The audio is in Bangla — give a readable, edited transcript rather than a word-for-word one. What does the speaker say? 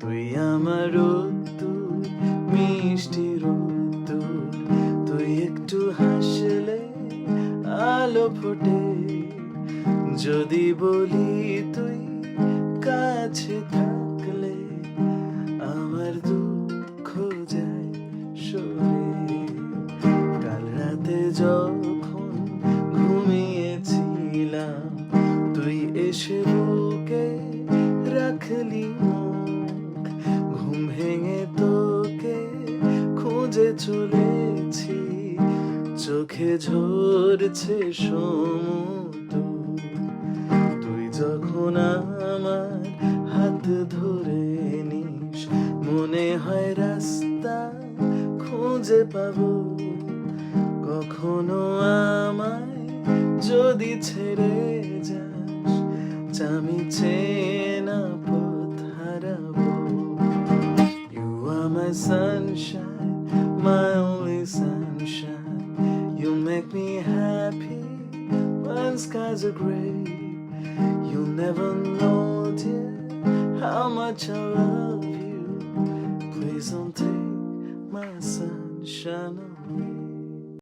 তুই আমার রোদ্দুর, মিষ্টি রোদ্দুর, তুই একটু হাসলে আলো ফোটে। যদি বলি তুই কাছে থাকলে আমার দুঃখ যায় সরে। কাল রাতে যখন ঘুমিয়েছিলাম তুই এসে বুকে রাখলি মুখ। ঘুম ভেঙে তোকে খুঁজে চলেছি, চোখে ঝরছে সমুদ্র। তুই যখন আমার হাত ধরে নিস মনে হয় রাস্তা খুঁজে পাবো। কখনো আমায় যদি ছেড়ে যাস আমি চেনা পথ হারাবো। You are my sunshine, my only sunshine. You make me happy when skies are gray. You'll never know, dear, how much I love you. Please don't take my sunshine away.